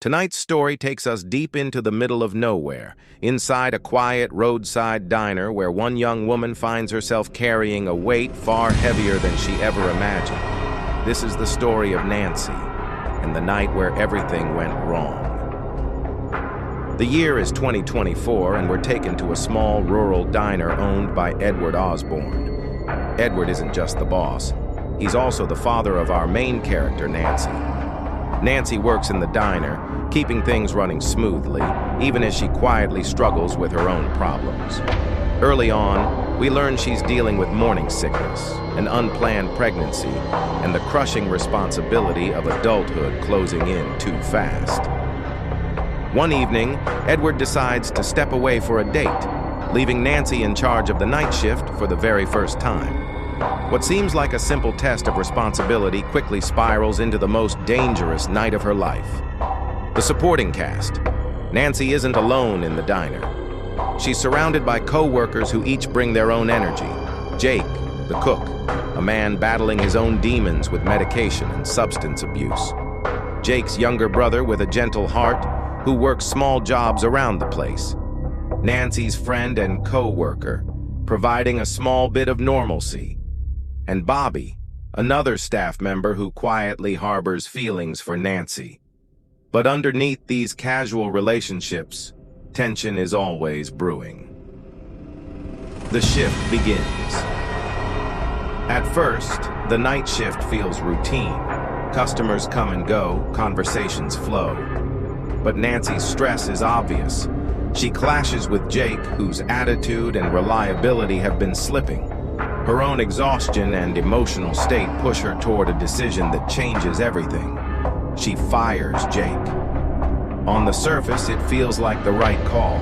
Tonight's story takes us deep into the middle of nowhere, inside a quiet roadside diner where one young woman finds herself carrying a weight far heavier than she ever imagined. This is the story of Nancy, and the night where everything went wrong. The year is 2024, and we're taken to a small rural diner owned by Edward Osborne. Edward isn't just the boss. He's also the father of our main character, Nancy. Nancy works in the diner, keeping things running smoothly, even as she quietly struggles with her own problems. Early on, we learn she's dealing with morning sickness, an unplanned pregnancy, and the crushing responsibility of adulthood closing in too fast. One evening, Edward decides to step away for a date, leaving Nancy in charge of the night shift for the very first time. What seems like a simple test of responsibility quickly spirals into the most dangerous night of her life. The supporting cast. Nancy isn't alone in the diner. She's surrounded by co-workers who each bring their own energy. Jake, the cook, a man battling his own demons with medication and substance abuse. Jake's younger brother with a gentle heart who works small jobs around the place. Nancy's friend and co-worker, providing a small bit of normalcy. And Bobby, another staff member who quietly harbors feelings for Nancy. But underneath these casual relationships, tension is always brewing. The shift begins. At first, the night shift feels routine. Customers come and go, conversations flow. But Nancy's stress is obvious. She clashes with Jake, whose attitude and reliability have been slipping. Her own exhaustion and emotional state push her toward a decision that changes everything. She fires Jake. On the surface, it feels like the right call.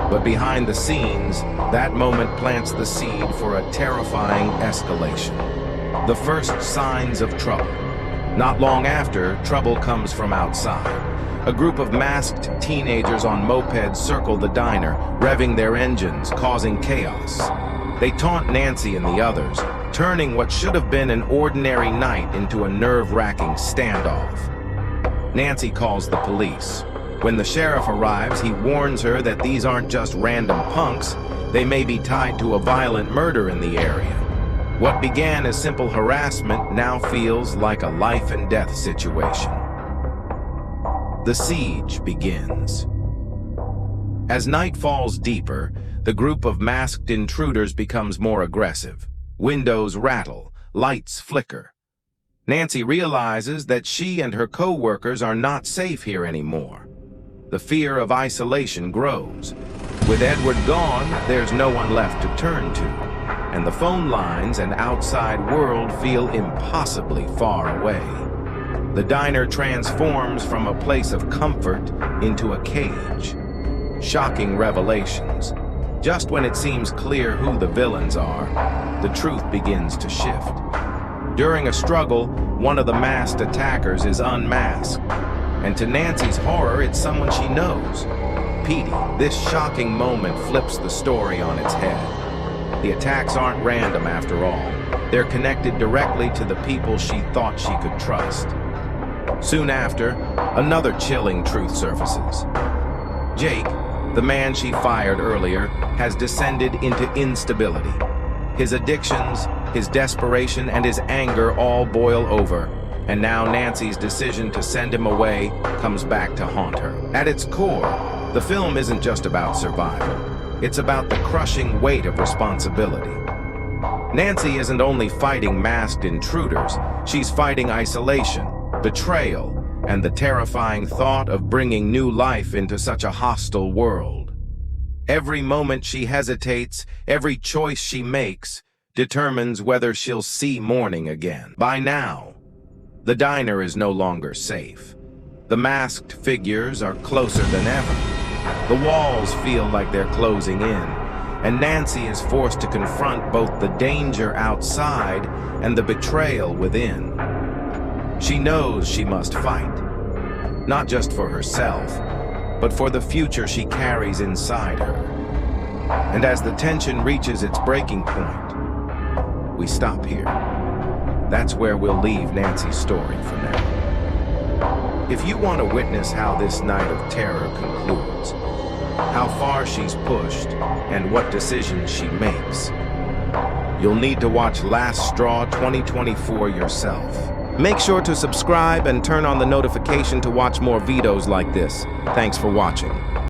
But behind the scenes, that moment plants the seed for a terrifying escalation. The first signs of trouble. Not long after, trouble comes from outside. A group of masked teenagers on mopeds circle the diner, revving their engines, causing chaos. They taunt Nancy and the others, turning what should have been an ordinary night into a nerve-wracking standoff. Nancy calls the police. When the sheriff arrives, he warns her that these aren't just random punks, they may be tied to a violent murder in the area. What began as simple harassment now feels like a life-and-death situation. The siege begins. As night falls deeper, the group of masked intruders becomes more aggressive. Windows rattle, lights flicker. Nancy realizes that she and her co-workers are not safe here anymore. The fear of isolation grows. With Edward gone, there's no one left to turn to, and the phone lines and outside world feel impossibly far away. The diner transforms from a place of comfort into a cage. Shocking revelations. Just when it seems clear who the villains are, the truth begins to shift. During a struggle, one of the masked attackers is unmasked. And to Nancy's horror, it's someone she knows. Petey. This shocking moment flips the story on its head. The attacks aren't random after all. They're connected directly to the people she thought she could trust. Soon after, another chilling truth surfaces. Jake, the man she fired earlier, has descended into instability. His addictions, his desperation, and his anger all boil over, and now Nancy's decision to send him away comes back to haunt her. At its core, the film isn't just about survival. It's about the crushing weight of responsibility. Nancy isn't only fighting masked intruders, she's fighting isolation, betrayal, and the terrifying thought of bringing new life into such a hostile world. Every moment she hesitates, every choice she makes, determines whether she'll see morning again. By now, the diner is no longer safe. The masked figures are closer than ever. The walls feel like they're closing in, and Nancy is forced to confront both the danger outside and the betrayal within. She knows she must fight, not just for herself, but for the future she carries inside her. And as the tension reaches its breaking point, we stop here. That's where we'll leave Nancy's story for now. If you want to witness how this night of terror concludes, how far she's pushed, and what decisions she makes, you'll need to watch Last Straw 2024 yourself. Make sure to subscribe and turn on the notification to watch more videos like this. Thanks for watching.